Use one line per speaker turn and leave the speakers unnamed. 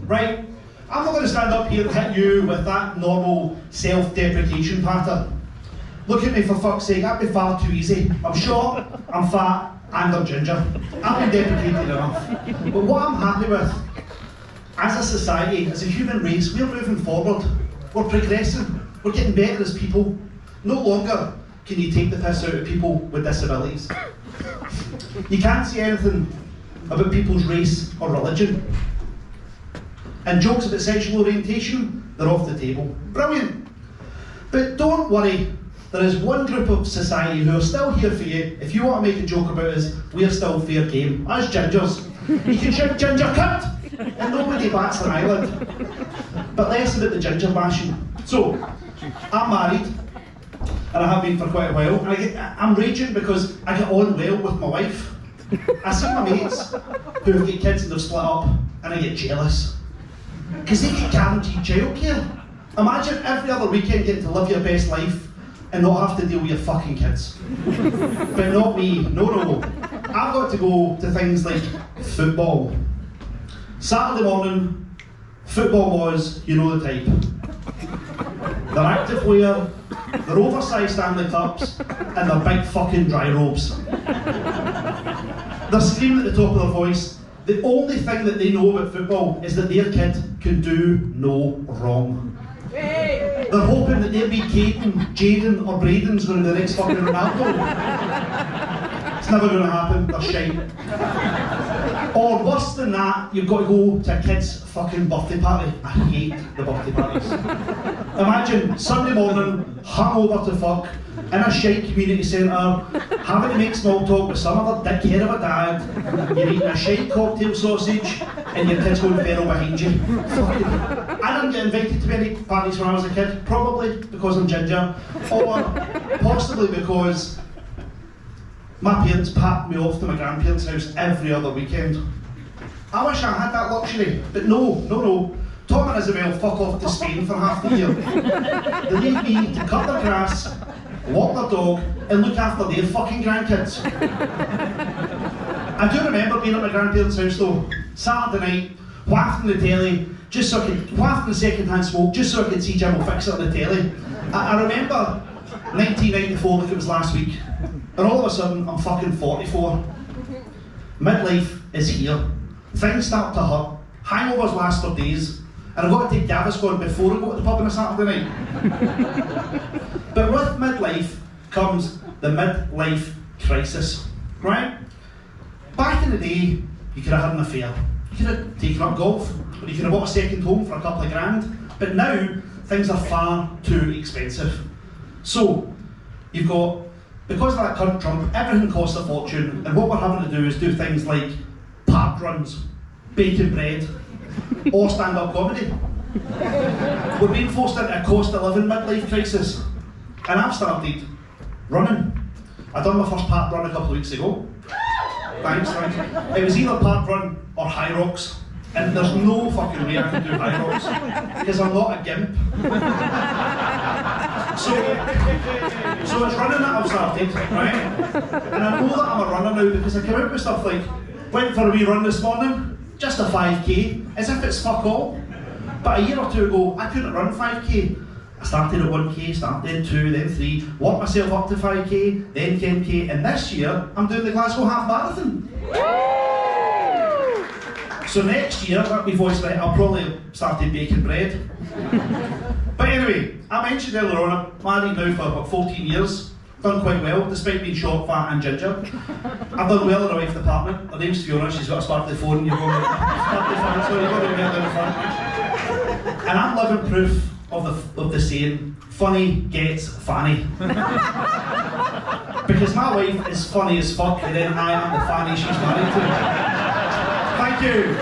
right? I'm not going to stand up here and hit you with that normal self-deprecation patter. Look at me, for fuck's sake, that'd be far too easy. I'm short, I'm fat, and I'm ginger. I've been deprecated enough. But what I'm happy with, as a society, as a human race, we're moving forward. We're progressing. We're getting better as people. No longer can you take the piss out of people with disabilities. You can't say anything about people's race or religion. And jokes about sexual orientation, they're off the table. Brilliant. But don't worry, there is one group of society who are still here for you. If you want to make a joke about us, we're still fair game. As gingers. You can shout ginger cunt, and nobody bats an eyelid. But less about the ginger bashing. So, I'm married, and I have been for quite a while, and I'm raging because I get on well with my wife. I see my mates who have got kids and they've split up, and I get jealous. Because they get guaranteed childcare. Imagine every other weekend getting to live your best life and not have to deal with your fucking kids. But not me, no. I've got to go to things like football. Saturday morning, football was, you know the type. They're active wear, they're oversized Stanley Cups, and they're big fucking dry robes. They're screaming at the top of their voice. The only thing that they know about football is that their kid can do no wrong. They're hoping that their wee Caden, Jaden or Braden's going to be the next fucking Ronaldo. It's never going to happen, they're shite. Or worse than that, you've got to go to a kid's fucking birthday party. I hate the birthday parties. Imagine Sunday morning, hungover to fuck, in a shite community centre, having to make small talk with some other dickhead of a dad, you're eating a shite cocktail sausage, and your kid's going feral behind you. I didn't get invited to many parties when I was a kid, probably because I'm ginger, or possibly because my parents packed me off to my grandparents' house every other weekend. I wish I had that luxury, but no. Tom and Isabel fuck off to Spain for half the year. They leave me to cut their grass, walk their dog, and look after their fucking grandkids. I do remember being at my grandparents' house though, Saturday night, wafting the telly, just so I could, wafting the second-hand smoke, just so I could see Jim will fix it on the telly. I remember 1994 like it was last week, and all of a sudden I'm fucking 44. Midlife is here. Things start to hurt, hangovers last for days, and I've got to take Gaviscon before I go to the pub on a Saturday night. But with midlife comes the midlife crisis, right? Back in the day, you could have had an affair. You could have taken up golf, or you could have bought a second home for a couple of grand. But now, things are far too expensive. So, you've got, because of that cunt Trump, everything costs a fortune, and what we're having to do is do things like park runs, bacon bread, or stand-up comedy. We're being forced into a cost of living midlife crisis. And I've started running. I done my first park run a couple of weeks ago. Thanks. It was either park run or high rocks. And there's no fucking way I can do high rocks, because I'm not a gimp. So it's running that I've started, right? And I know that I'm a runner now because I come out with stuff like, went for a wee run this morning, just a 5k, as if it's fuck all. But a year or two ago, I couldn't run 5k. I started at 1k, started then 2, then 3, worked myself up to 5k, then 10k, and this year, I'm doing the Glasgow half marathon. So next year, let me voice right, I'll probably have started baking bread. But anyway, I mentioned earlier on, I'm married now for about 14 years. Done quite well, despite being short, fat and ginger. I've done well in a wife's department. Her name's Fiona, she's got a sparkly phone. You've got sparkly phone, so you've got to get down the front. And I'm living proof of the saying, funny gets fanny. Because my wife is funny as fuck, and then I am the fanny she's married to. Thank you.